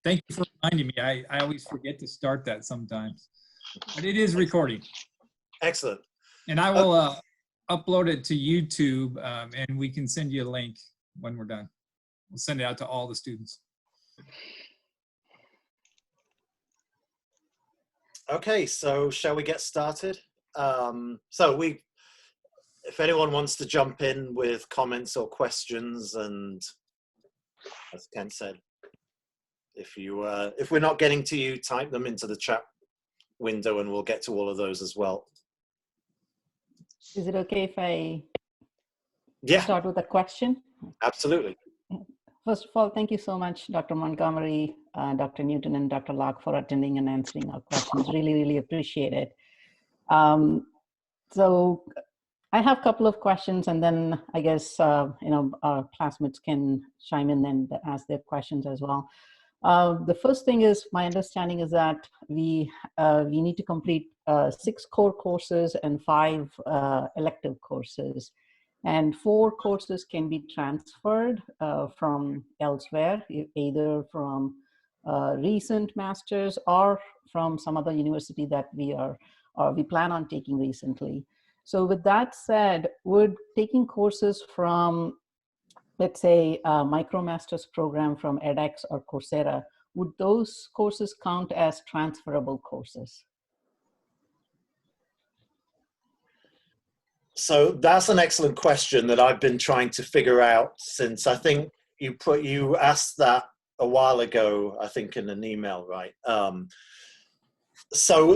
Thank you for reminding me. I always forget to start that sometimes, but it is recording. Excellent. And I will upload it to YouTube, and we can send you a link when we're done. We'll send it out to all the students. Okay, so shall we get started? If anyone wants to jump in with comments or questions, and as Ken said, if we're not getting to you, type them into the chat window and we'll get to all of those as well. Is it okay if I Yeah, start with a question? absolutely. First of all, thank you so much, Dr. Montgomery, Dr. Newton, and Dr. Locke for attending and answering our questions. Really, really appreciate it. So I have a couple of questions, and then I guess our classmates can chime in and ask their questions as well. The first thing is, my understanding is that we need to complete 6 core courses and 5 elective courses. And 4 courses can be transferred from elsewhere, either from recent masters or from some other university that we plan on taking recently. So with that said, would taking courses from, let's say, a MicroMasters program from edX or Coursera, would those courses count as transferable courses? So that's an excellent question that I've been trying to figure out since I think you asked that a while ago, I think in an email, right? So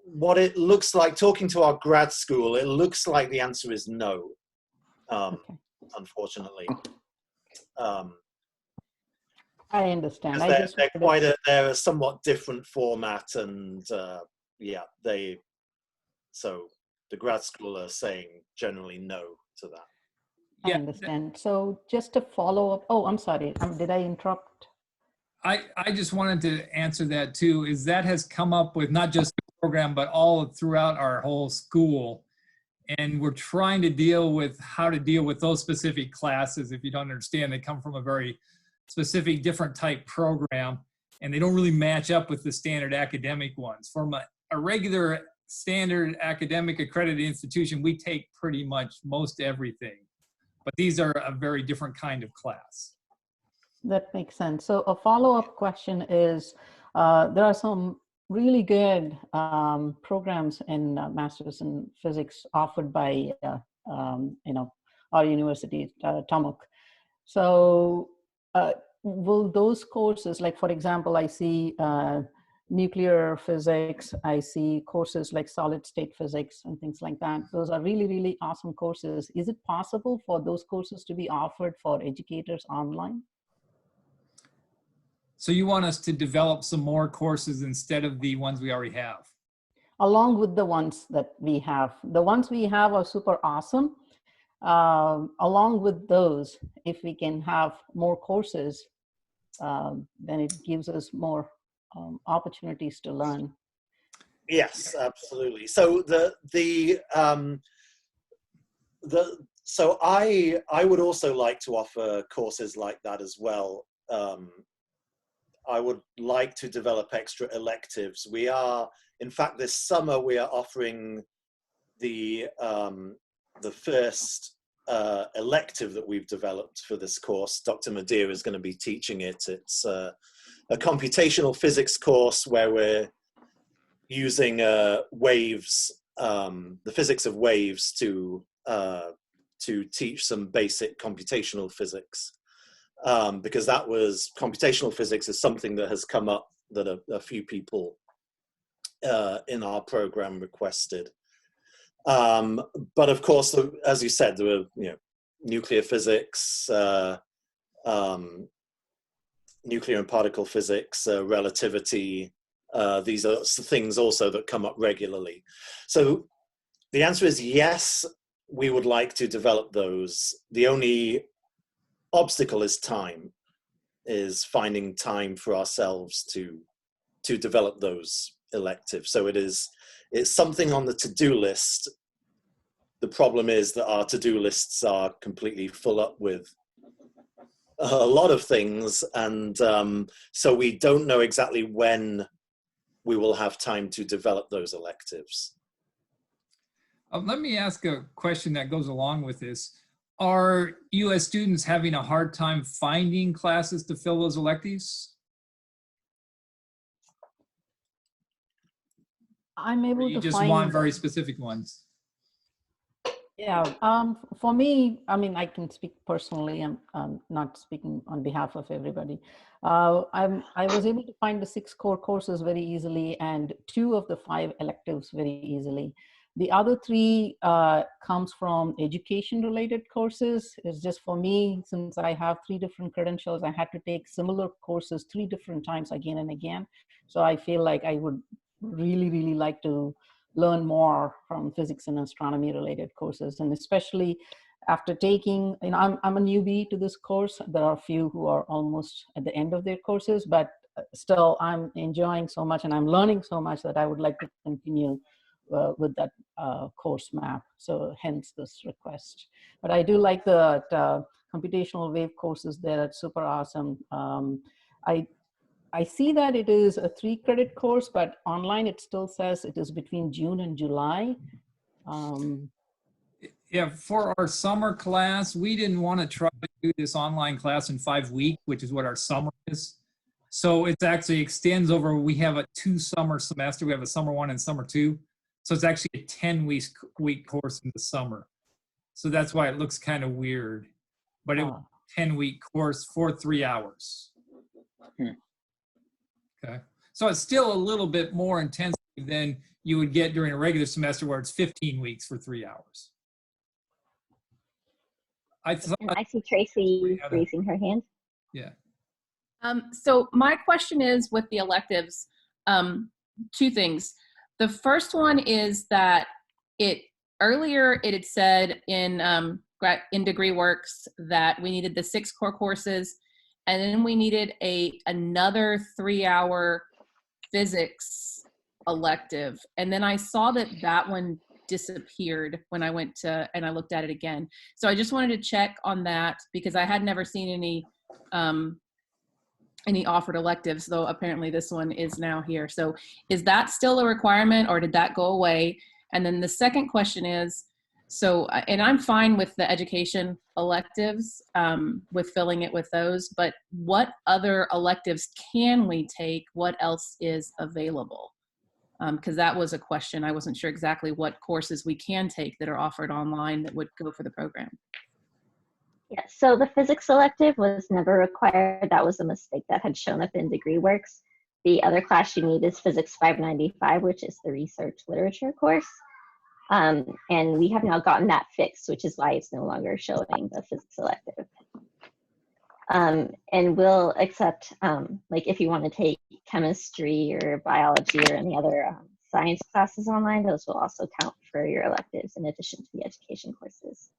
what it looks like, talking to our grad school, it looks like the answer is no, unfortunately. I understand. They're a somewhat different format, and so the grad school are saying generally no to that. I understand. So just to follow up, oh, I'm sorry, did I interrupt? I just wanted to answer that too, is that has come up with not just the program, but all throughout our whole school. And we're trying to deal with how to deal with those specific classes. If you don't understand, they come from a very specific different type program, and they don't really match up with the standard academic ones. From a regular standard academic accredited institution, we take pretty much most everything, but these are a very different kind of class. That makes sense. So a follow-up question is, there are some really good programs in Masters in Physics offered by our university, Tomuk. So will those courses, like for example, I see nuclear physics, I see courses like solid state physics and things like that. Those are really, really awesome courses. Is it possible for those courses to be offered for educators online? So you want us to develop some more courses instead of the ones we already have? Along with the ones that we have. The ones we have are super awesome. Along with those, if we can have more courses, then it gives us more opportunities to learn. Yes, absolutely. So so I would also like to offer courses like that as well. I would like to develop extra electives. We are, in fact, this summer we are offering the first elective that we've developed for this course. Dr. Madeira is going to be teaching it. It's a computational physics course where we're using waves, the physics of waves to teach some basic computational physics. Because computational physics is something that has come up that a few people in our program requested. But of course, as you said, there were nuclear physics, nuclear and particle physics, relativity. These are things also that come up regularly. So the answer is yes, we would like to develop those. The only obstacle is time, is finding time for ourselves to develop those electives. So it's something on the to-do list. The problem is that our to-do lists are completely full up with a lot of things, and so we don't know exactly when we will have time to develop those electives. Let me ask a question that goes along with this. Are you as students having a hard time finding classes to fill those electives? I'm Or able you to just find. want very specific ones? Yeah, for me, I mean, I can speak personally. I'm not speaking on behalf of everybody. I was able to find the 6 core courses very easily and 2 of the 5 electives very easily. The other 3 comes from education-related courses. It's just for me, since I have 3 different credentials, I had to take similar courses 3 different times again and again. So I feel like I would really, really like to learn more from physics and astronomy related courses. And especially after taking, I'm a newbie to this course. There are a few who are almost at the end of their courses, but still I'm enjoying so much and I'm learning so much that I would like to continue with that course map. So hence this request. But I do like the computational wave courses there. It's super awesome. I see that it is a 3-credit course, but online it still says it is between June and July. Yeah, for our summer class, we didn't want to try to do this online class in 5 weeks, which is what our summer is. So it actually extends over, we have a 2 summer semester. We have a summer 1 and summer 2. So it's actually a 10-week course in the summer. So that's why it looks kind of weird. But it was a 10-week course for 3 hours. Okay. So it's still a little bit more intensive than you would get during a regular semester where it's 15 weeks for 3 hours. I see Tracy raising her hand. Yeah. So my question is with the electives, 2 things. The first one is that earlier it had said in DegreeWorks that we needed the 6 core courses, and then we needed another 3-hour physics elective. And then I saw that one disappeared when I went to, and I looked at it again. So I just wanted to check on that because I had never seen any offered electives, though apparently this one is now here. So is that still a requirement or did that go away? And then the second question is, so, and I'm fine with the education electives, with filling it with those, but what other electives can we take? What else is available? Because that was a question. I wasn't sure exactly what courses we can take that are offered online that would go for the program. Yeah, so the physics elective was never required. That was a mistake that had shown up in DegreeWorks. The other class you need is Physics 595, which is the research literature course. And we have now gotten that fixed, which is why it's no longer showing the physics elective. And we'll accept, like if you want to take chemistry or biology or any other science classes online, those will also count for your electives in addition to the education courses.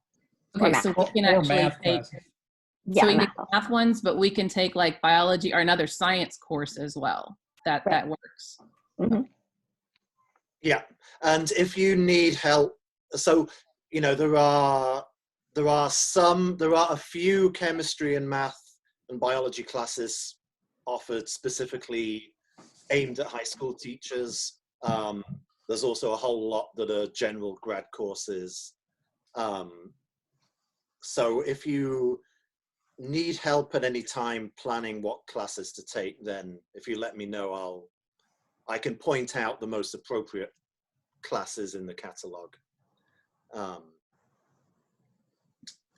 Okay, so we can actually take, so we can take math ones, but we can take like biology or another science course as well. That works. Mm-hmm. Yeah, and if you need help, so you know there are a few chemistry and math and biology classes offered specifically aimed at high school teachers. There's also a whole lot that are general grad courses. So if you need help at any time planning what classes to take, then if you let me know, I can point out the most appropriate classes in the catalog. But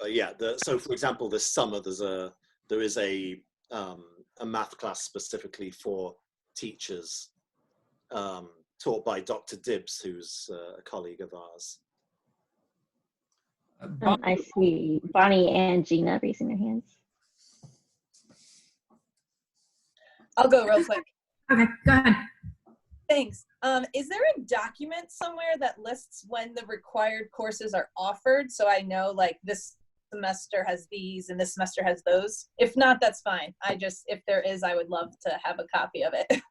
yeah, so for example, this summer there is a math class specifically for teachers, taught by Dr. Dibbs, who's a colleague of ours. I see Bonnie and Gina raising their hands. I'll go real quick. Okay, go ahead. Thanks. Is there a document somewhere that lists when the required courses are offered? So I know like this semester has these and this semester has those. If not, that's fine. If there is, I would love to have a copy of it.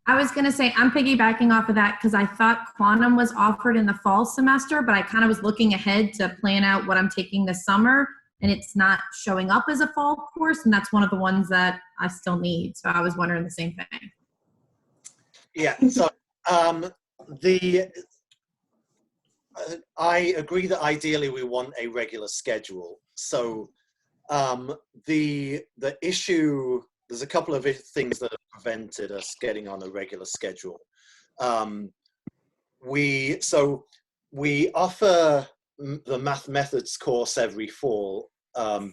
I was going to say, I'm piggybacking off of that because I thought quantum was offered in the fall semester, but I kind of was looking ahead to plan out what I'm taking this summer. and it's not showing up as a fall course, and that's one of the ones that I still need. So I was wondering the same thing. Yeah, so I agree that ideally we want a regular schedule. So the issue, there's a couple of things that have prevented us getting on a regular schedule. We offer the Math Methods course every fall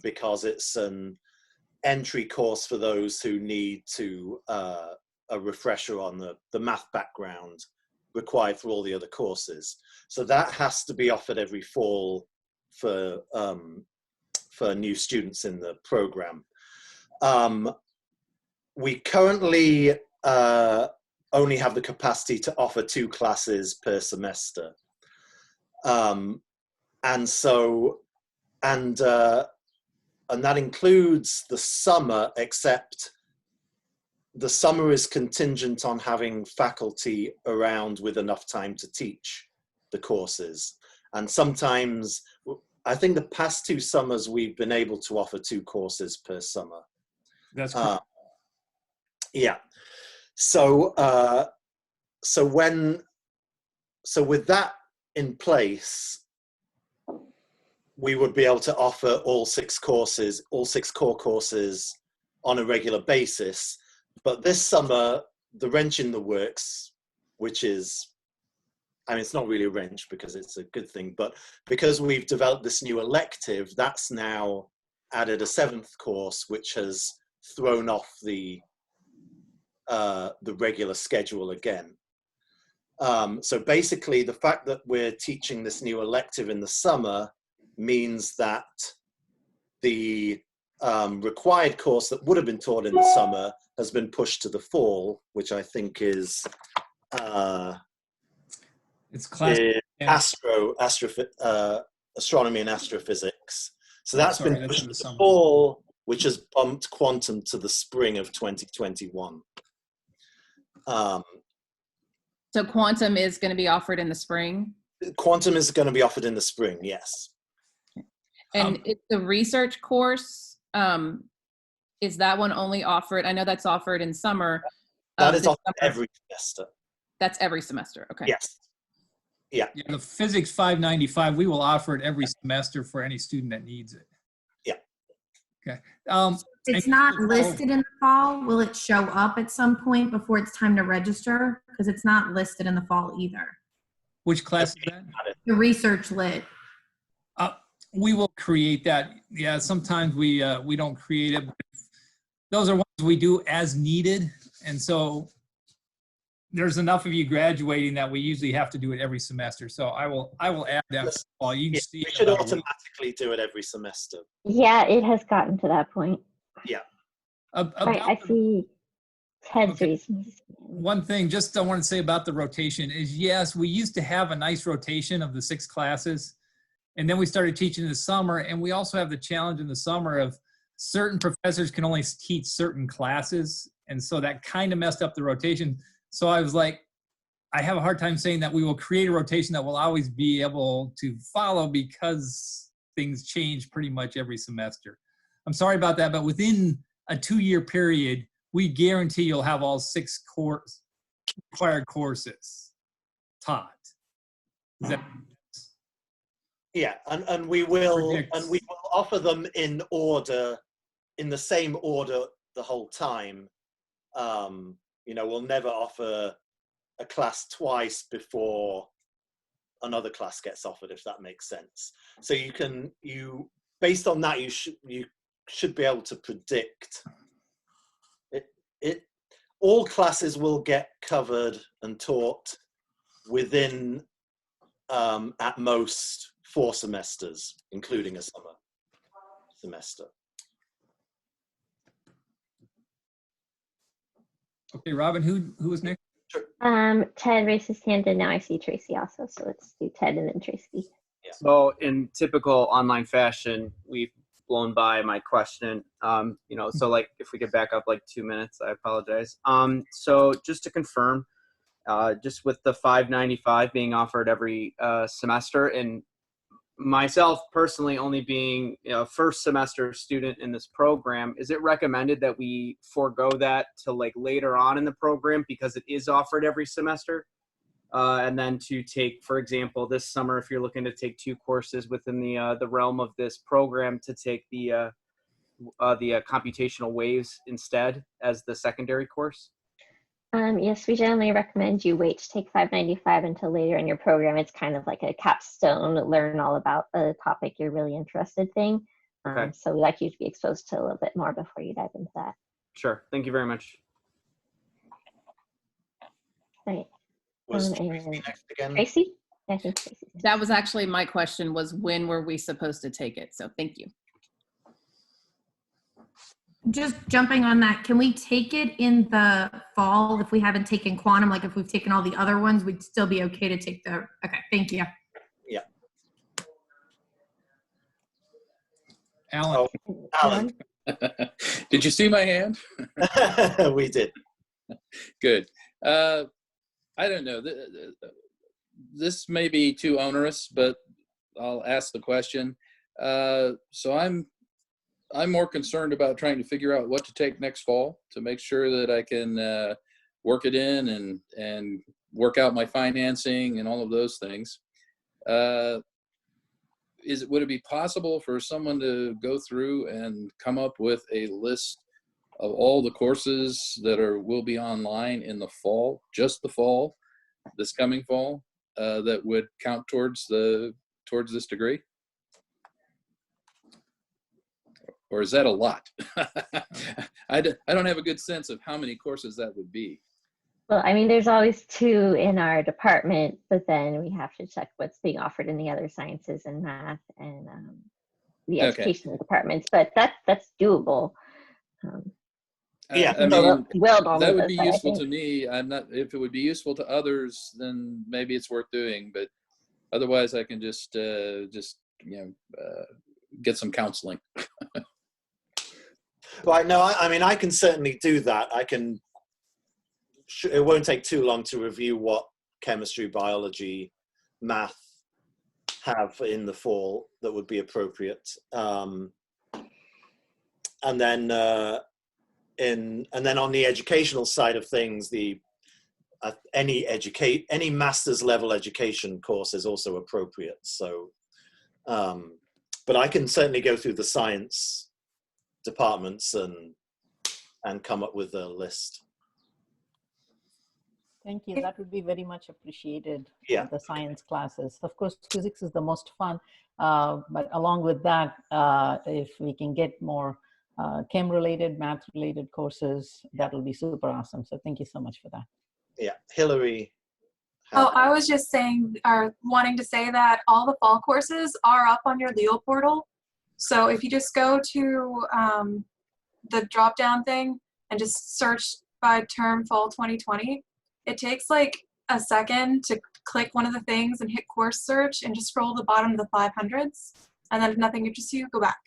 because it's an entry course for those who need to a refresher on the math background required for all the other courses. So that has to be offered every fall for new students in the program. We currently only have the capacity to offer 2 classes per semester. And that includes the summer, except the summer is contingent on having faculty around with enough time to teach the courses. And sometimes, I think the past 2 summers, we've been able to offer 2 courses per summer. That's correct. Yeah. So with that in place, we would be able to offer all 6 courses, all 6 core courses on a regular basis. But this summer, the wrench in the works, which is, I mean, it's not really a wrench because it's a good thing, but because we've developed this new elective, that's now added a 7th course, which has thrown off the regular schedule again. So basically, the fact that we're teaching this new elective in the summer means that the required course that would have been taught in the summer has been pushed to the fall, which I think is It's class. astronomy and astrophysics. So that's Sorry, been that's pushed in to the the summer. fall, which has bumped quantum to the spring of 2021. So quantum is going to be offered in the spring? Quantum is going to be offered in the spring, yes. And it's the research course, is that one only offered? I know that's offered in summer. That is this offered summer. every semester. That's every semester, okay. Yes. Yeah. Yeah, the Physics 595, we will offer it every semester for any student that needs it. Yeah. Okay. It's not listed in the fall. Will it show up at some point before it's time to register? Because it's not listed in the fall either. Which class is that? The research lit. We will create that. Yeah, sometimes we don't create it. But those are ones we do as needed. And so there's enough of you graduating that we usually have to do it every semester. So I will add that. Well, you can see We it should about a week. automatically do it every semester. Yeah, it has gotten to that point. Yeah. All right, I see Ted's Okay. raising his hand. One thing just I want to say about the rotation is, yes, we used to have a nice rotation of the 6 classes. And then we started teaching in the summer. And we also have the challenge in the summer of certain professors can only teach certain classes. And so that kind of messed up the rotation. So I was like, I have a hard time saying that we will create a rotation that will always be able to follow because things change pretty much every semester. I'm sorry about that, but within a 2-year period, we guarantee you'll have all 6 required courses taught. Is that? Yeah, and we will Predicts. offer them in order, in the same order the whole time. We'll never offer a class twice before another class gets offered, if that makes sense. So based on that, you should be able to predict it. All classes will get covered and taught within at most 4 semesters, including a summer semester. Okay, Robin, who was next? Ted raised his hand, and now I see Tracy also. So let's do Ted and then Tracy. So in typical online fashion, we've blown by my question. So like if we could back up like 2 minutes, I apologize. So just to confirm, just with the $595 being offered every semester, and myself personally, only being a first semester student in this program, is it recommended that we forego that to like later on in the program because it is offered every semester? And then to take, for example, this summer, if you're looking to take 2 courses within the realm of this program, to take the computational waves instead as the secondary course? Yes, we generally recommend you wait to take 595 until later in your program. It's kind of like a capstone, learn all about the topic you're really interested in. Okay. So we like you to be exposed to a little bit more before you dive into that. Sure. Thank you very much. Right. Was And Tracy next again? Tracy? I think Tracy. That was actually my question, was when were we supposed to take it? So thank you. Just jumping on that, can we take it in the fall if we haven't taken quantum? Like if we've taken all the other ones, we'd still be okay to take the, okay, thank you. Yeah. Alan, Oh, Alan. Did you see my hand? We did. Good. I don't know. This may be too onerous, but I'll ask the question. So I'm more concerned about trying to figure out what to take next fall to make sure that I can work it in and work out my financing and all of those things. Would it be possible for someone to go through and come up with a list of all the courses that will be online in the fall, just the fall, this coming fall, that would count towards this degree? Or is that a lot? I don't have a good sense of how many courses that would be. Well, I mean, there's always 2 in our department, but then we have to check what's being offered in the other sciences and math and the Okay. educational departments. But that's doable. Yeah, I mean, Will normally that would does be that, I useful think. to me. I'm not, if it would be useful to others, then maybe it's worth doing, but otherwise I can just get some counseling. Right. No, I mean, I can certainly do that. It won't take too long to review what chemistry, biology, math have in the fall that would be appropriate. And then on the educational side of things, any master's level education course is also appropriate. So, but I can certainly go through the science departments and come up with a list. Thank you. That would be very much appreciated. Yeah. The science classes. Of course, physics is the most fun, but along with that, if we can get more chem-related, math-related courses, that will be super awesome. So thank you so much for that. Yeah. Hillary. Oh, I was just saying, or wanting to say that all the fall courses are up on your Leo portal. So if you just go to the drop-down thing and just search by term fall 2020, it takes like a second to click one of the things and hit course search and just scroll to the bottom of the 500s. And then if nothing interests you, go back.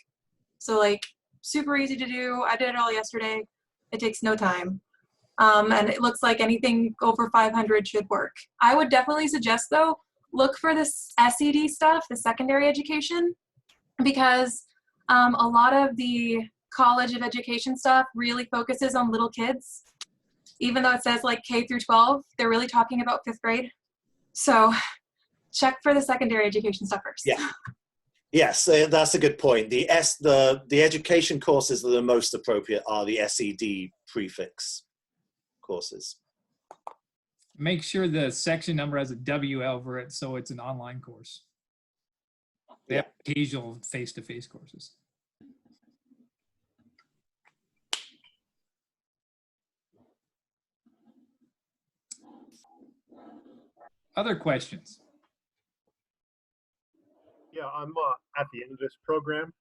So like super easy to do. I did it all yesterday. It takes no time. And it looks like anything over 500 should work. I would definitely suggest though, look for this SED stuff, the secondary education, because a lot of the College of Education stuff really focuses on little kids. Even though it says like K through 12, they're really talking about 5th grade. So check for the secondary education stuff first. Yeah. Yes, that's a good point. The education courses that are most appropriate are the SED prefix courses. make sure the section number has a W over it so it's an online course. They have occasional face-to-face courses. Other questions? Yeah, I'm at the end of this program,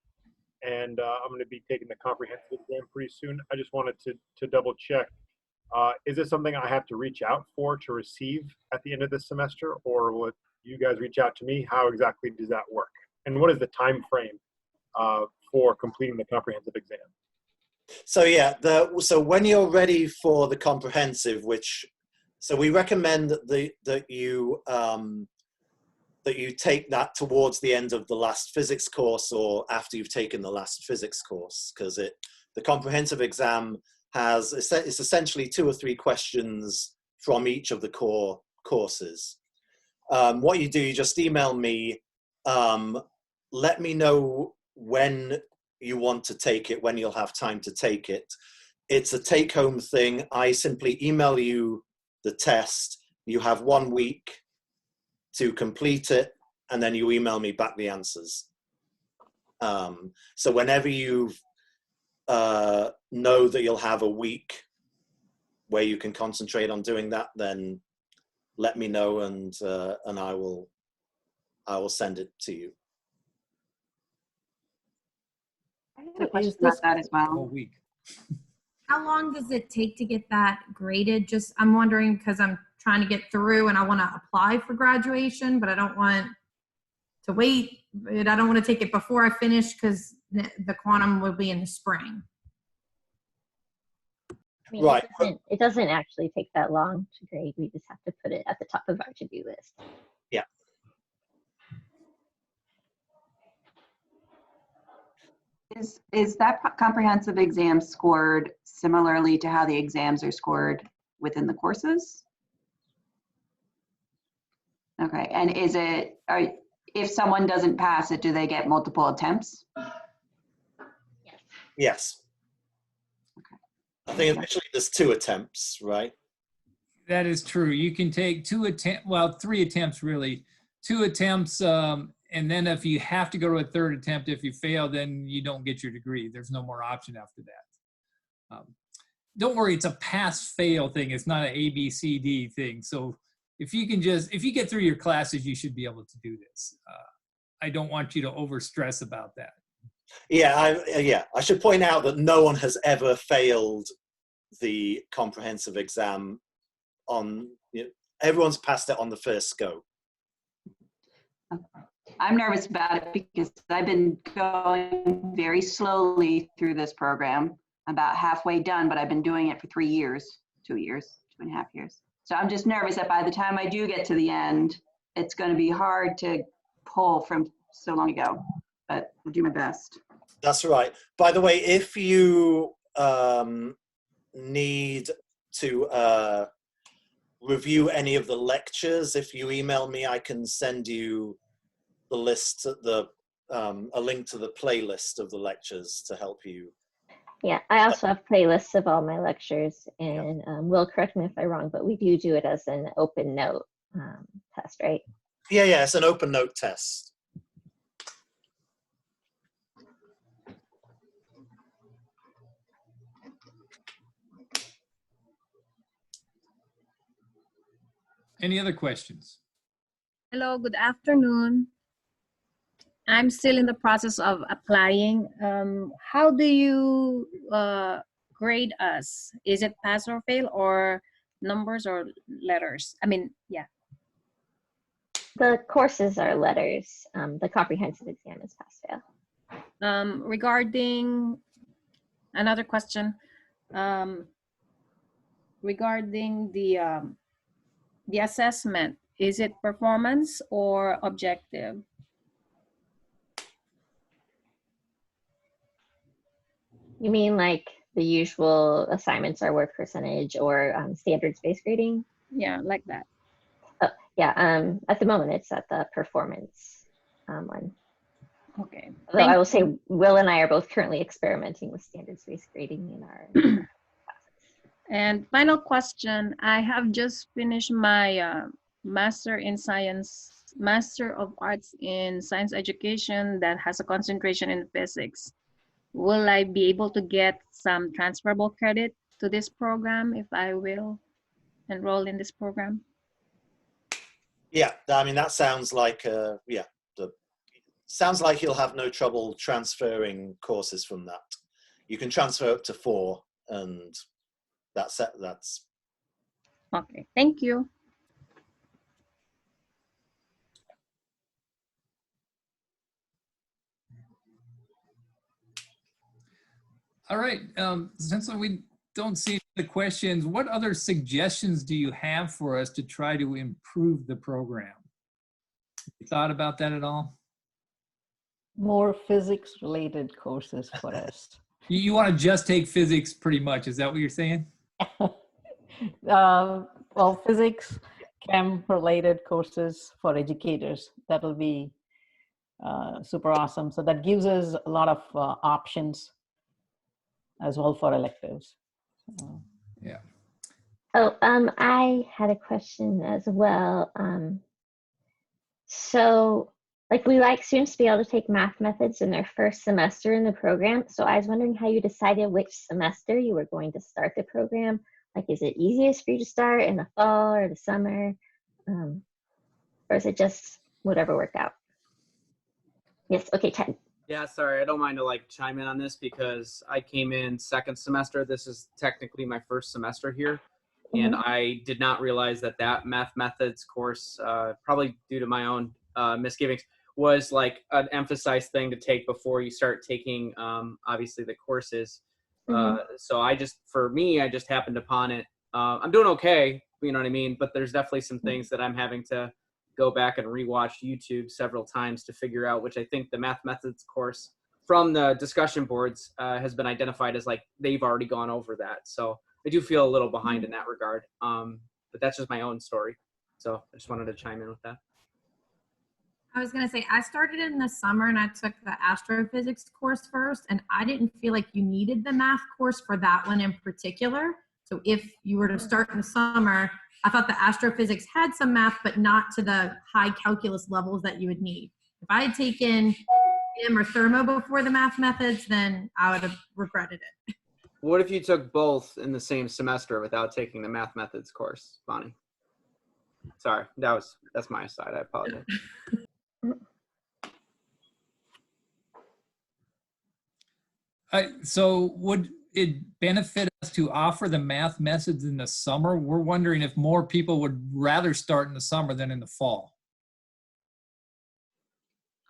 and I'm going to be taking the comprehensive exam pretty soon. I just wanted to double check. Is this something I have to reach out for to receive at the end of this semester, or will you guys reach out to me? How exactly does that work? And what is the time frame for completing the comprehensive exam? So yeah, so when you're ready for the comprehensive, so we recommend that that you take that towards the end of the last physics course or after you've taken the last physics course, because the comprehensive exam it's essentially 2 or 3 questions from each of the core courses. What you do, you just email me, let me know when you want to take it, when you'll have time to take it. It's a take-home thing. I simply email you the test. You have 1 week to complete it, and then you email me back the answers. So whenever you know that you'll have a week where you can concentrate on doing that, then let me know, and I will send it to you. I had a question about that as well. Whole week. How long does it take to get that graded? Just, I'm wondering because I'm trying to get through and I want to apply for graduation, but I don't want to wait. I don't want to take it before I finish because the quantum will be in the spring. I mean, Right. It doesn't actually take that long to grade. We just have to put it at the top of our to-do list. Yeah. Is that comprehensive exam scored similarly to how the exams are scored within the courses? Okay, and if someone doesn't pass it, do they get multiple attempts? Yes. Okay. I think initially there's 2 attempts, right? That is true. You can take 3 attempts really. 2 attempts, and then if you have to go to a 3rd attempt, if you fail, then you don't get your degree. There's no more option after that. Don't worry, it's a pass-fail thing. It's not an A, B, C, D thing. So if you get through your classes, you should be able to do this. I don't want you to overstress about that. Yeah, I should point out that no one has ever failed the comprehensive exam everyone's passed it on the first go. I'm nervous about it because I've been going very slowly through this program. I'm about halfway done, but I've been doing it for 3 years, 2 years, 2.5 years. So I'm just nervous that by the time I do get to the end, it's going to be hard to pull from so long ago, but I'll do my best. That's right. By the way, if you need to review any of the lectures, if you email me, I can send you the list, a link to the playlist of the lectures to help you. Yeah, I also have playlists of all my lectures, and Will, correct me if I'm wrong, but we do it as an open note test, right? Yeah, it's an open note test. Any other questions? Hello, good afternoon. I'm still in the process of applying. How do you grade us? Is it pass or fail, or numbers or letters? I mean, yeah. The courses are letters. The comprehensive exam is pass-fail. Regarding another question, regarding the assessment, is it performance or objective? You mean like the usual assignments are work percentage or standards-based grading? Yeah, like that. Oh, yeah. At the moment, it's at the performance one. Okay. Although I will say, Will and I are both currently experimenting with standards-based grading in our classes. And final question, I have just finished my Master of Arts in Science Education that has a concentration in physics. Will I be able to get some transferable credit to this program if I will enroll in this program? Yeah, I mean, that sounds like, sounds like you'll have no trouble transferring courses from that. You can transfer up to 4, and that's it. That's okay. Thank you. All right, since we don't see the questions, what other suggestions do you have for us to try to improve the program? You thought about that at all? More physics-related courses for us. You want to just take physics pretty much. Is that what you're saying? Well, physics, chem-related courses for educators. That'll be super awesome. So that gives us a lot of options as well for electives. Yeah. Oh, I had a question as well. So, like, we like students to be able to take math methods in their first semester in the program. So I was wondering how you decided which semester you were going to start the program. Like, is it easiest for you to start in the fall or the summer? Or is it just whatever worked out? Yes, okay, Ted. Yeah, sorry, I don't mind to like chime in on this because I came in second semester. This is technically my first semester here. And I did not realize that math methods course, probably due to my own misgivings, was like an emphasized thing to take before you start taking, obviously, the courses. So I just happened upon it. I'm doing okay, you know what I mean? But there's definitely some things that I'm having to go back and rewatch YouTube several times to figure out, which I think the math methods course from the discussion boards has been identified as like they've already gone over that. So I do feel a little behind in that regard. But that's just my own story. So I just wanted to chime in with that. I was gonna say, I started in the summer and I took the astrophysics course first, and I didn't feel like you needed the math course for that one in particular. So if you were to start in the summer, I thought the astrophysics had some math, but not to the high calculus levels that you would need. If I had taken M or thermo before the math methods, then I would have regretted it. What if you took both in the same semester without taking the math methods course, Bonnie? Sorry, that's my side. I apologize. So would it benefit us to offer the math methods in the summer? We're wondering if more people would rather start in the summer than in the fall.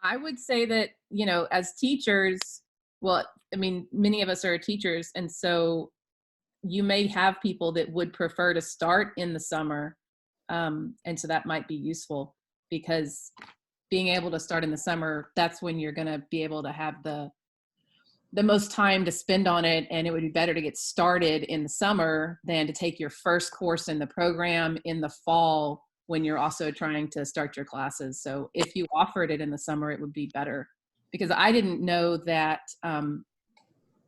I would say that, you know, as teachers, well, I mean, many of us are teachers, and so you may have people that would prefer to start in the summer. And so that might be useful, because being able to start in the summer, that's when you're going to be able to have the most time to spend on it. And it would be better to get started in the summer than to take your first course in the program in the fall when you're also trying to start your classes. So if you offered it in the summer, it would be better, because I didn't know that.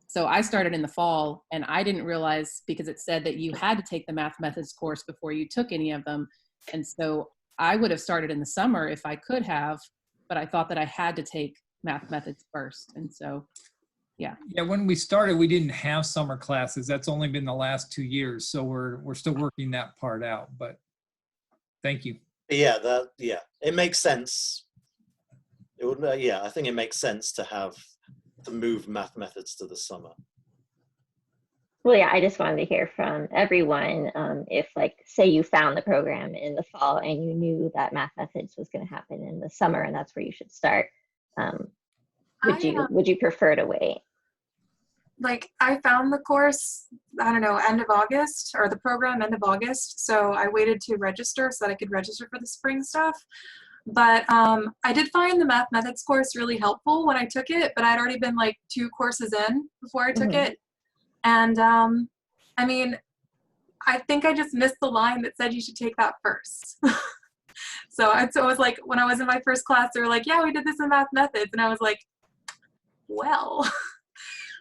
So I started in the fall, and I didn't realize, because it said that you had to take the math methods course before you took any of them. And so I would have started in the summer if I could have, but I thought that I had to take math methods first. And so, yeah. Yeah, when we started, we didn't have summer classes. That's only been the last 2 years. So we're still working that part out, but thank you. Yeah, it makes sense. It would, I think it makes sense to move math methods to the summer. Well, yeah, I just wanted to hear from everyone. If, like, say you found the program in the fall and you knew that math methods was going to happen in the summer and that's where you should start, would you prefer to wait? Like, I found the course, I don't know, end of August, or the program end of August. So I waited to register so that I could register for the spring stuff. But I did find the math methods course really helpful when I took it, but I'd already been like 2 courses in before I took it. And I mean, I think I just missed the line that said you should take that first. So it was like, when I was in my first class, they were like, yeah, we did this in math methods. And I was like, well.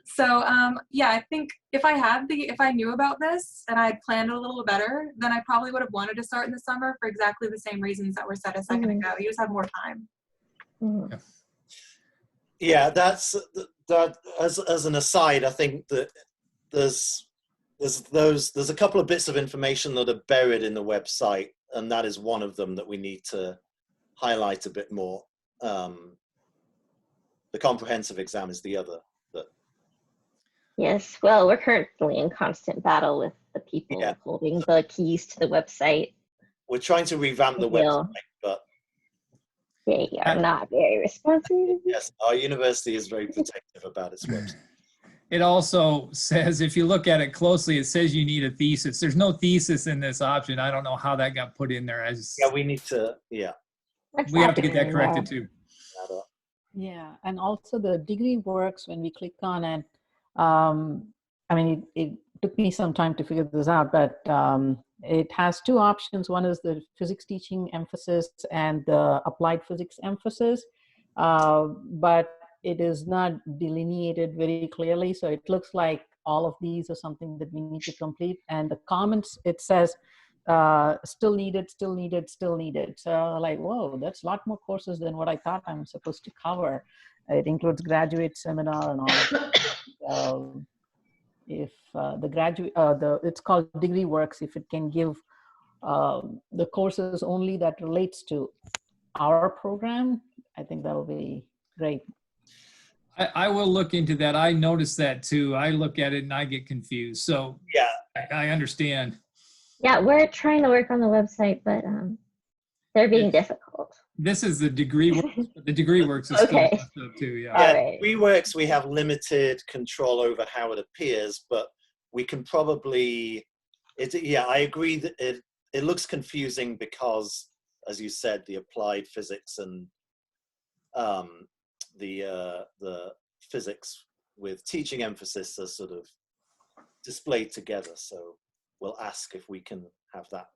So yeah, I think if I knew about this and I had planned it a little better, then I probably would have wanted to start in the summer for exactly the same reasons that were said a second ago. You just have more time. Yeah, that's that. As an aside, I think that there's a couple of bits of information that are buried in the website, and that is one of them that we need to highlight a bit more. The comprehensive exam is the other. Yes, well, we're currently in constant battle with the people holding the keys to the website. We're trying to revamp the website, but they are not very responsive. Yes, our university is very protective about its website. It also says, if you look at it closely, it says you need a thesis. There's no thesis in this option. I don't know how that got put in there. Yeah, we need to, What's We have to get that happening corrected there? too. Yeah, and also the degree works when we click on it. I mean, it took me some time to figure this out, but it has two options. One is the physics teaching emphasis and the applied physics emphasis, but it is not delineated very clearly. So it looks like all of these are something that we need to complete. And the comments, it says, still needed, still needed, still needed. So like, whoa, that's a lot more courses than what I thought I'm supposed to cover. It includes graduate seminar and all of that. So if the graduate, it's called Degree Works, if it can give the courses only that relates to our program, I think that'll be great. I will look into that. I noticed that too. I look at it and I get confused. So Yeah, I understand. Yeah, we're trying to work on the website, but they're being difficult. This is the degree works, but the degree works is Okay. still messed up too. Yeah. All yeah. right. Reworks, we have limited control over how it appears, but we can probably. Yeah, I agree that it looks confusing because, as you said, the applied physics and the physics with teaching emphasis are sort of displayed together. So we'll ask if we can have that.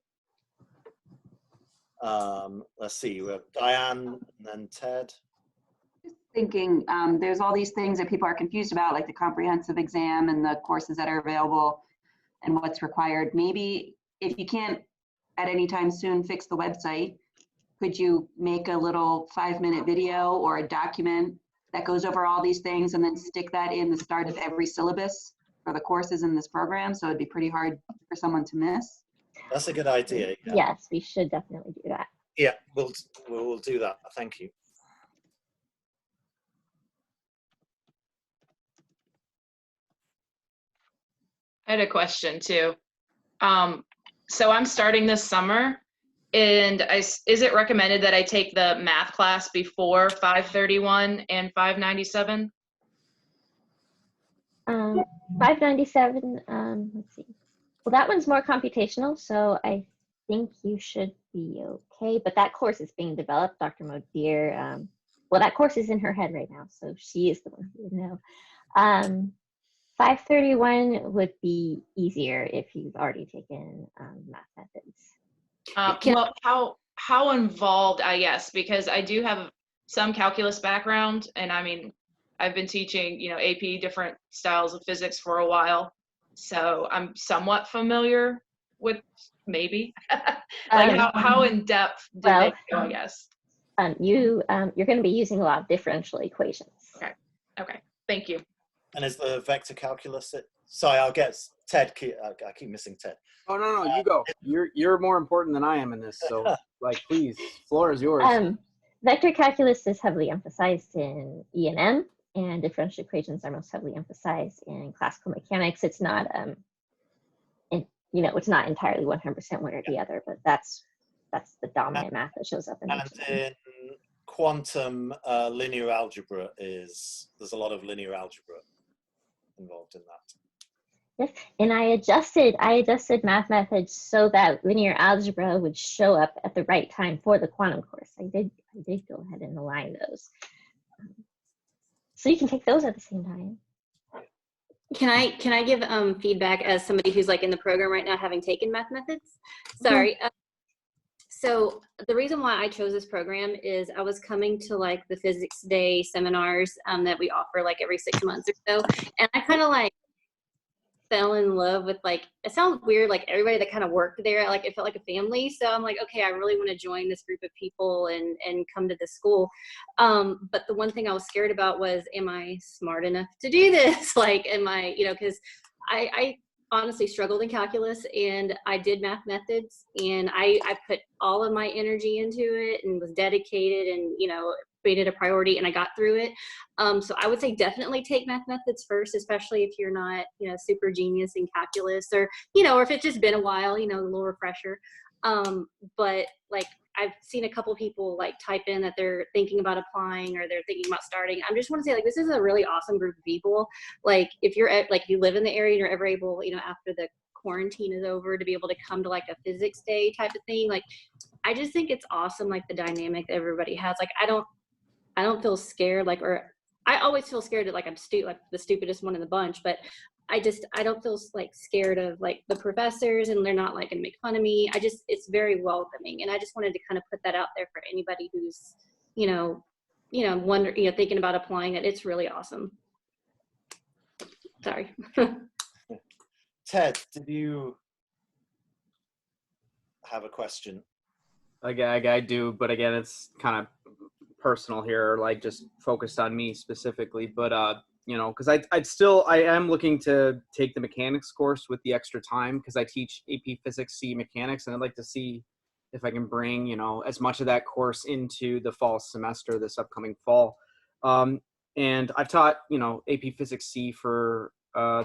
Let's see, we have Diane and then Ted. Thinking there's all these things that people are confused about, like the comprehensive exam and the courses that are available and what's required. Maybe if you can't at any time soon fix the website, could you make a little 5-minute video or a document that goes over all these things and then stick that in the start of every syllabus for the courses in this program? So it'd be pretty hard for someone to miss. That's a good idea. Yeah, Yes, we should definitely do that. yeah, we'll do that. Thank you. I had a question too. So I'm starting this summer, and is it recommended that I take the math class before 531 and 597? 597, let's see. Well, that one's more computational, so I think you should be okay. But that course is being developed. Dr. Modir, well, that course is in her head right now, so she is the one who would know. 531 would be easier if you've already taken math methods. Well, how involved, I guess, because I do have some calculus background, and I mean, I've been teaching, AP different styles of physics for a while, so I'm somewhat familiar with maybe like how in depth do they go, I guess. You're going to be using a lot of differential equations. Okay, thank you. And is the vector calculus it? Sorry, I'll get Ted. I keep missing Ted. Oh no, you go. You're more important than I am in this. So, like, please, floor is yours. Vector calculus is heavily emphasized in E&M, and differential equations are most heavily emphasized in classical mechanics. It's not, it's not entirely 100% one or the other, but that's the dominant math that shows up in each of them. In quantum linear algebra there's a lot of linear algebra involved in that. Yes, and I adjusted math methods so that linear algebra would show up at the right time for the quantum course. I did go ahead and align those. So you can take those at the same time. Can I give feedback as somebody who's like in the program right now, having taken math methods? Sorry. So the reason why I chose this program is I was coming to like the physics day seminars that we offer like every 6 months or so, and I kind of like fell in love with, like, it sounds weird, like everybody that kind of worked there, like it felt like a family. So I'm like, okay, I really want to join this group of people and come to this school. But the one thing I was scared about was, am I smart enough to do this? Like, am I, because I honestly struggled in calculus, and I did math methods, and I put all of my energy into it and was dedicated and, made it a priority, and I got through it. So I would say definitely take math methods first, especially if you're not, super genius in calculus, or, or if it's just been a while, a little refresher. But like, I've seen a couple people like type in that they're thinking about applying or they're thinking about starting. I just want to say, like, this is a really awesome group of people. Like, if you're like, you live in the area and you're ever able, after the quarantine is over, to be able to come to like a physics day type of thing, like, I just think it's awesome, like the dynamic that everybody has. Like I don't feel scared, like, or I always feel scared that like I'm like the stupidest one in the bunch, but I don't feel like scared of like the professors, and they're not like gonna make fun of me. It's very welcoming, and I just wanted to kind of put that out there for anybody who's, thinking about applying it. It's really awesome. Sorry. Ted, did you have a question? I do, but again, it's kind of personal here, like just focused on me specifically. But because I am looking to take the mechanics course with the extra time, because I teach AP Physics C mechanics, and I'd like to see if I can bring as much of that course into the fall semester this upcoming fall. And I've taught AP Physics C for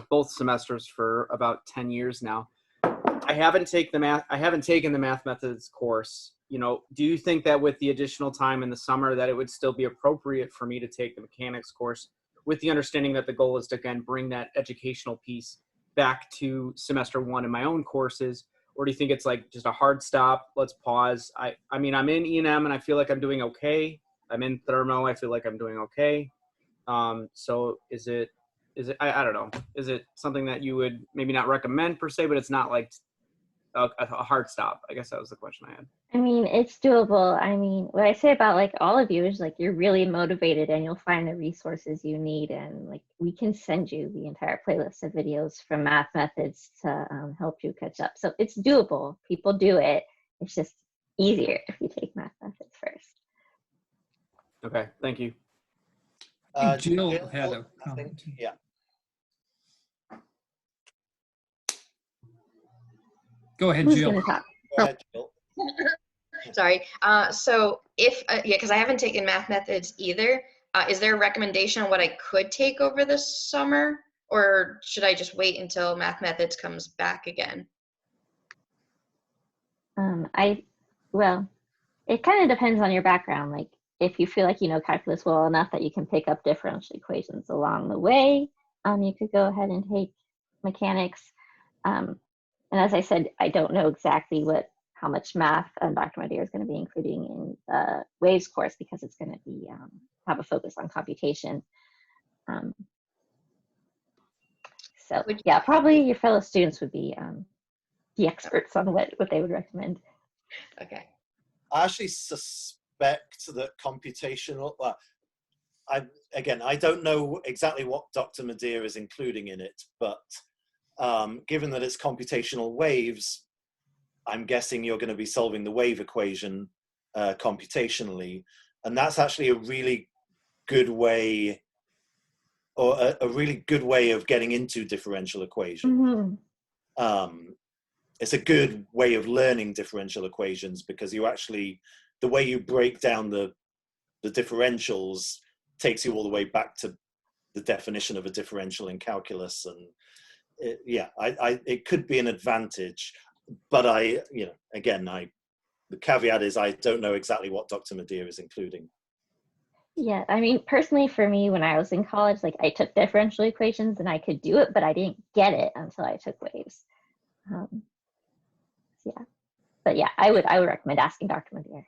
both semesters for about 10 years now. I haven't taken the math methods course. Do you think that with the additional time in the summer that it would still be appropriate for me to take the mechanics course, with the understanding that the goal is to again bring that educational piece back to semester 1 in my own courses? Or do you think it's like just a hard stop, let's pause? I mean, I'm in E&M and I feel like I'm doing okay. I'm in thermo, I feel like I'm doing okay. So is it I don't know, is it something that you would maybe not recommend per se, but it's not like a hard stop? I guess that was the question I had. I mean, it's doable. I mean, what I say about like all of you is like you're really motivated and you'll find the resources you need, and like we can send you the entire playlist of videos from Math Methods to help you catch up. So it's doable. People do it. It's just easier if you take Math Methods first. Okay, thank you. Jill had a I think, yeah. Go ahead, Who's Jill. gonna talk? Go ahead, Jill. Sorry. So if, because I haven't taken Math Methods either, is there a recommendation on what I could take over the summer? Or should I just wait until Math Methods comes back again? Well, it kind of depends on your background. Like if you feel like you know calculus well enough that you can pick up differential equations along the way, you could go ahead and take mechanics. And as I said, I don't know exactly how much math Dr. Madeira is going to be including in the WAVES course, because it's going to be have a focus on computation. So yeah, probably your fellow students would be the experts on what they would recommend. Okay. I actually suspect that computational, I don't know exactly what Dr. Madeira is including in it, but given that it's computational waves, I'm guessing you're going to be solving the wave equation computationally. And that's actually a really good way, or a really good way of getting into differential equations. Mm-hmm. It's a good way of learning differential equations, because you actually, the way you break down the differentials takes you all the way back to the definition of a differential in calculus. And it could be an advantage, but the caveat is I don't know exactly what Dr. Madeira is including. Yeah, I mean, personally for me, when I was in college, like I took differential equations and I could do it, but I didn't get it until I took WAVES. Yeah, but yeah, I would recommend asking Dr. Madeira.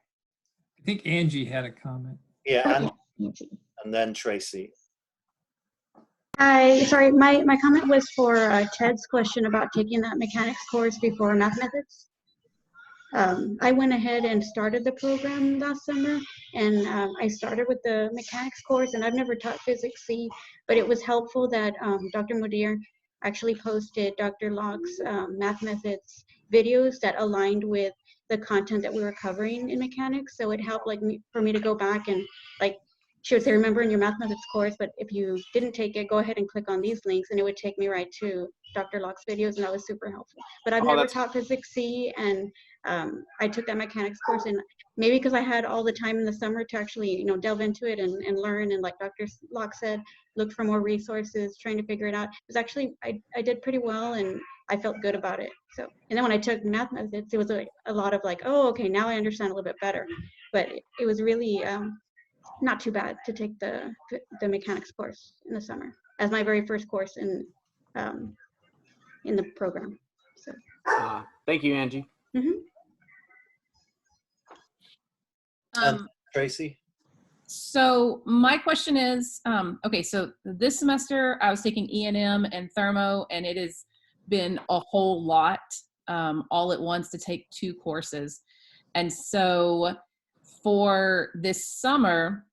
I think Angie had a comment. Yeah, and then Tracy. Hi, sorry, my comment was for Ted's question about taking that mechanics course before Math Methods. I went ahead and started the program last summer, and I started with the mechanics course, and I've never taught Physics C, but it was helpful that Dr. Madeira actually posted Dr. Locke's Math Methods videos that aligned with the content that we were covering in mechanics. So it helped for me to go back and she would say, remember in your Math Methods course, but if you didn't take it, go ahead and click on these links, and it would take me right to Dr. Locke's videos, and that was super helpful. But I've never taught Physics C, and I took that mechanics course, and maybe because I had all the time in the summer to actually, delve into it and learn, and like Dr. Locke said, look for more resources, trying to figure it out. It was actually, I did pretty well, and I felt good about it. So, and then when I took Math Methods, it was a lot of like, oh, okay, now I understand a little bit better. But it was really not too bad to take the mechanics course in the summer as my very first course in the program. So thank you, Angie. Mm-hmm. Tracy? So my question is, okay, so this semester I was taking E&M and Thermo, and it has been a whole lot all at once to take 2 courses. And so for this summer,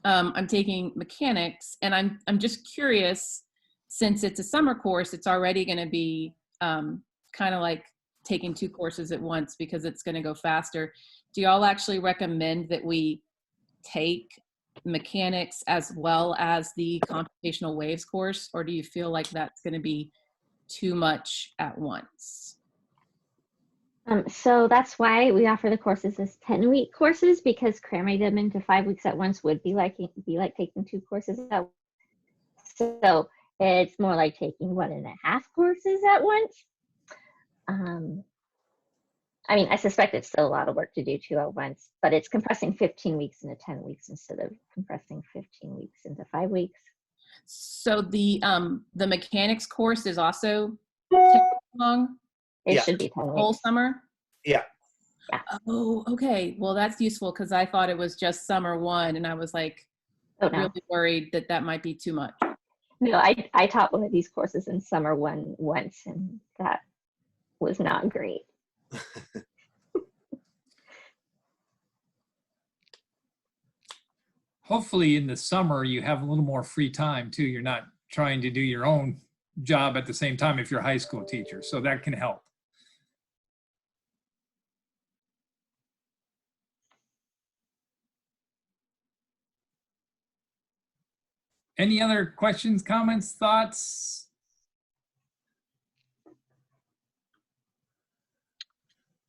I'm taking mechanics, and I'm just curious, since it's a summer course, it's already going to be kind of like taking 2 courses at once because it's going to go faster. Do y'all actually recommend that we take mechanics as well as the computational waves course, or do you feel like that's going to be too much at once? So that's why we offer the courses as 10-week courses, because cramming them into 5 weeks at once would be like taking 2 courses at once. So it's more like taking 1.5 courses at once. I mean, I suspect it's still a lot of work to do 2 at once, but it's compressing 15 weeks into 10 weeks instead of compressing 15 weeks into 5 weeks. So the mechanics course is also long? It should be 10 weeks. Whole summer? Yeah. Oh, okay. Well, that's useful because I thought it was just summer 1, and I was like really worried that that might be too much. No, I taught one of these courses in summer 1 once, and that was not great. Hopefully in the summer you have a little more free time too. You're not trying to do your own job at the same time if you're a high school teacher, so that can help. Any other questions, comments, thoughts?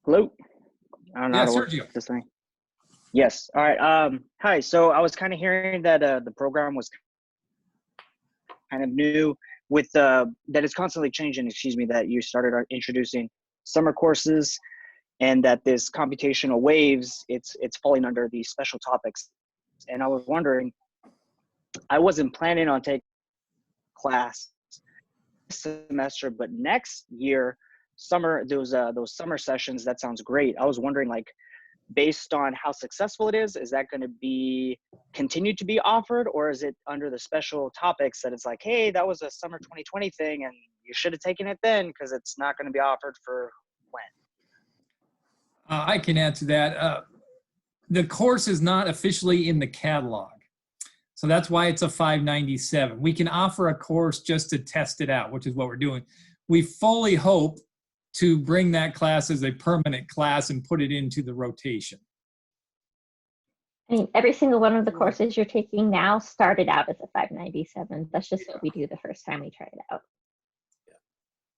Hello? I don't know Yeah, how to work Sergio. this thing. Yes. All right. Hi. So I was kind of hearing that the program was kind of new with that it's constantly changing, excuse me, that you started introducing summer courses and that this computational waves, it's falling under these special topics. And I was wondering, I wasn't planning on taking class this semester, but next year, summer, those summer sessions, that sounds great. I was wondering, like, based on how successful it is that going to be continued to be offered, or is it under the special topics that it's like, hey, that was a summer 2020 thing and you should have taken it then because it's not going to be offered for when? I can answer that. The course is not officially in the catalog, so that's why it's a 597. We can offer a course just to test it out, which is what we're doing. We fully hope to bring that class as a permanent class and put it into the rotation. I mean, every single one of the courses you're taking now started out as a 597. That's just what we do the first time we try it out.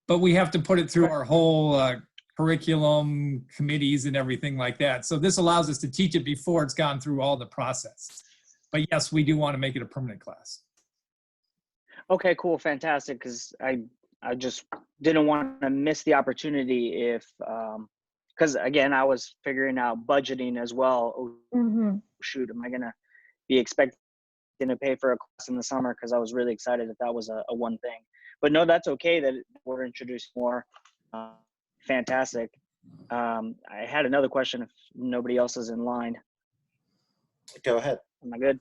But we have to put it through our whole curriculum committees and everything like that. So this allows us to teach it before it's gone through all the process. But yes, we do want to make it a permanent class. Okay, cool, fantastic. Because I just didn't want to miss the opportunity if, because again, I was figuring out budgeting as well. Oh, shoot, am I going to be expecting to pay for a class in the summer? Because I was really excited that was a one thing. But no, that's okay that we're introducing more. Fantastic. I had another question if nobody else is in line. Go ahead. Am I good?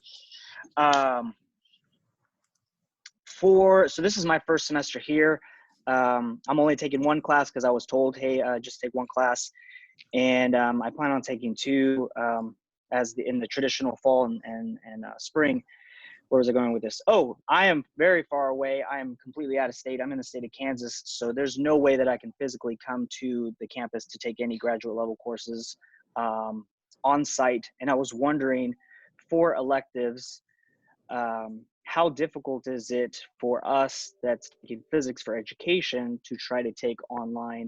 So this is my first semester here. I'm only taking one class because I was told, hey, just take one class. And I plan on taking 2 in the traditional fall and spring. Where was I going with this? Oh, I am very far away. I am completely out of state. I'm in the state of Kansas. So there's no way that I can physically come to the campus to take any graduate level courses on site. And I was wondering, for electives, how difficult is it for us that's taking physics for education to try to take online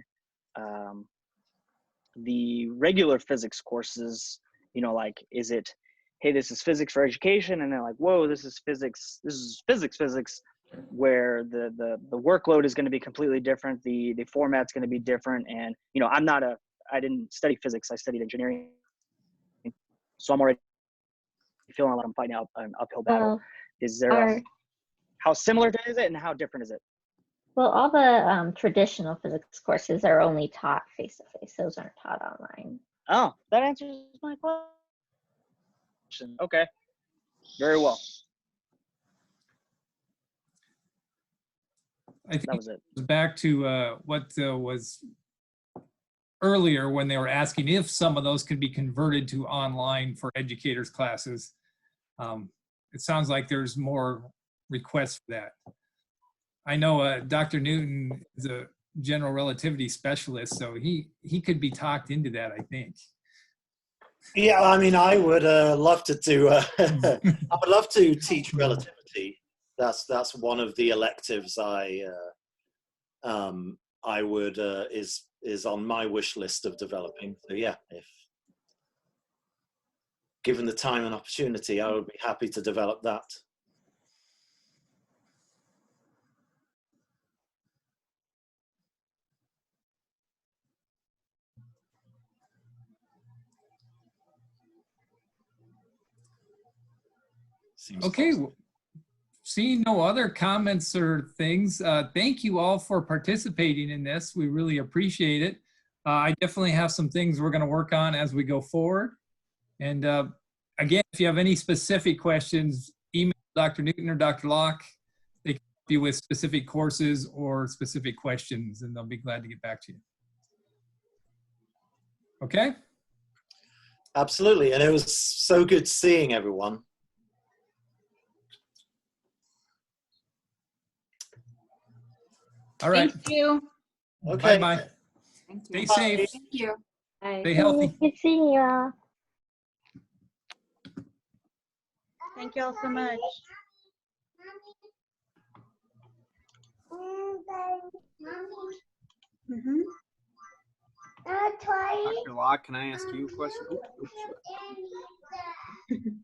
the regular physics courses? You know, like, is it, hey, this is physics for education, and they're like, whoa, this is physics, where the workload is going to be completely different, the format's going to be different. And you know, I didn't study physics, I studied engineering, so I'm already feeling like I'm fighting out an uphill battle. Is there how similar is it and how different is it? Well, all the traditional physics courses are only taught face-to-face. Those aren't taught online. Oh, that answers my question. Okay, very well. I think That was it. back to what was earlier when they were asking if some of those could be converted to online for educators' classes. It sounds like there's more requests for that. I know Dr. Newton is a general relativity specialist, so he could be talked into that, I think. Yeah, I mean, I would love to do. I would love to teach relativity. That's one of the electives I would is on my wish list of developing. So yeah, if given the time and opportunity, I would be happy to develop that. Okay, seeing no other comments or things, thank you all for participating in this. We really appreciate it. I definitely have some things we're going to work on as we go forward. And again, if you have any specific questions, email Dr. Newton or Dr. Locke. They can help you with specific courses or specific questions, and they'll be glad to get back to you. Okay? Absolutely, and it was so good seeing everyone. All right. Thank you. Okay. Bye-bye. Stay safe. Thank you. Stay healthy. Good seeing you all. Thank you all so much. Mm-hmm. Dr. Locke, can I ask you a question? Oops, oops.